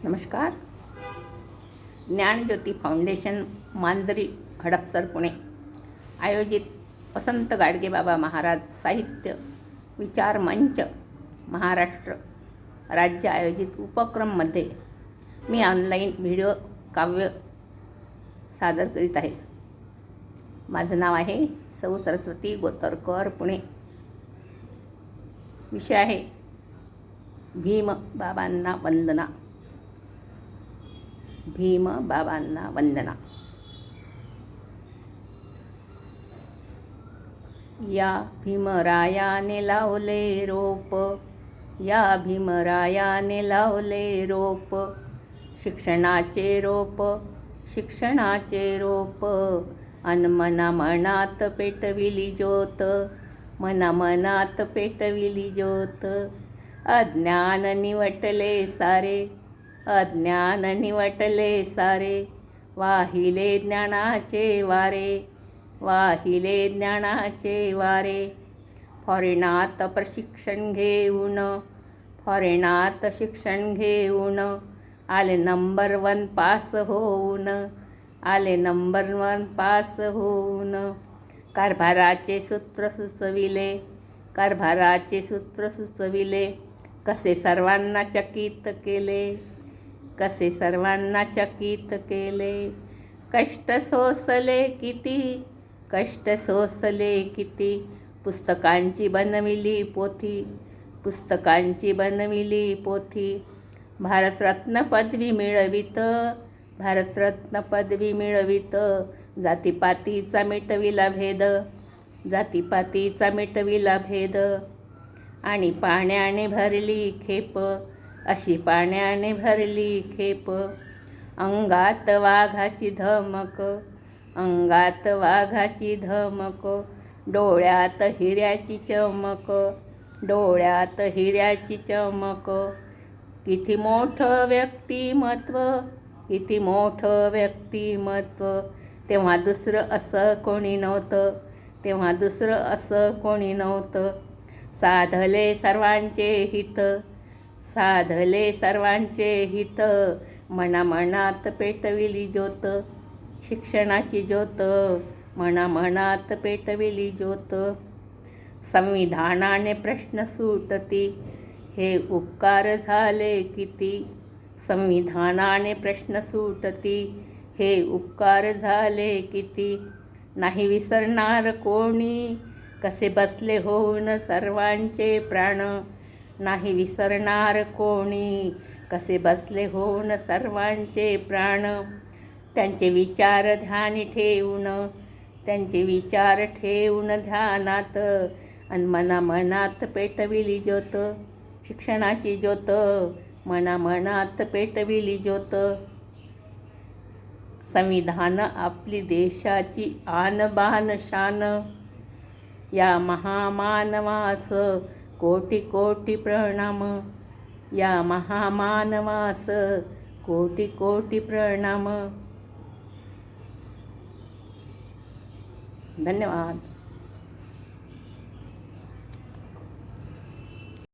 नमस्कार. ज्ञानज्योती फाउंडेशन, मांजरी, हडपसर, पुणे आयोजित वसंत गाडगेबाबा महाराज साहित्य विचार मंच महाराष्ट्र राज्य आयोजित उपक्रममध्ये मी ऑनलाईन व्हिडिओ काव्य सादर करीत आहे. माझं नाव आहे सौ सरस्वती गोतरकर, पुणे. विषय आहे भीम बाबांना वंदना. भीम बाबांना वंदना. या भीमरायाने लावले रोप, या भीमरायाने लावले रोप, शिक्षणाचे रोप, शिक्षणाचे रोप. अन मना मनात पेटविली ज्योत, मना मनात पेटविली ज्योत. अज्ञान निवटले सारे, अज्ञान निवटले सारे. वाहिले ज्ञानाचे वारे, वाहिले ज्ञानाचे वारे. फॉरेनात प्रशिक्षण घेऊन, फॉरेनात शिक्षण घेऊन. आले नंबर 1 पास होऊन, आले नंबर 1 पास होऊन. कारभाराचे सूत्र सुचविले, कारभाराचे सूत्र सुचविले. कसे सर्वांना चकित केले, कसे सर्वांना चकित केले. कष्ट सोसले किती, कष्ट सोसले किती. पुस्तकांची बनविली पोथी, पुस्तकांची बनविली पोथी. भारतरत्न पदवी मिळवित, भारतरत्न पदवी मिळवित. जातीपातीचा मिटविला भेद, जातीपातीचा मिटविला भेद. आणि पाण्याने भरली खेप, अशी पाण्याने भरली खेप. अंगात वाघाची धमक, अंगात वाघाची धमक. डोळ्यात हिऱ्याची चमक, डोळ्यात हिऱ्याची चमक. किती मोठं व्यक्तिमत्व, किती मोठं व्यक्तिमत्व. तेव्हा दुसरं असं कोणी नव्हतं, तेव्हा दुसरं असं कोणी नव्हतं. साधले सर्वांचे हित, साधले सर्वांचे हित. मनामनात पेटविली ज्योत, शिक्षणाची ज्योत. मनामनात पेटविली ज्योत. संविधानाने प्रश्न सुटती, हे उपकार झाले किती. संविधानाने प्रश्न सुटती, हे उपकार झाले किती. नाही विसरणार कोणी, कसे बसले होऊन सर्वांचे प्राण. नाही विसरणार कोणी, कसे बसले होऊन सर्वांचे प्राण. त्यांचे विचार ध्यानी ठेवून, त्यांचे विचार ठेवून ध्यानात. अन मनामनात पेटविली ज्योत, शिक्षणाची ज्योत. मनामनात पेटविली ज्योत. संविधान आपली देशाची आन बान शान. या महामानवास कोटी कोटी प्रणाम, या महामानवास कोटी कोटी प्रणाम. धन्यवाद.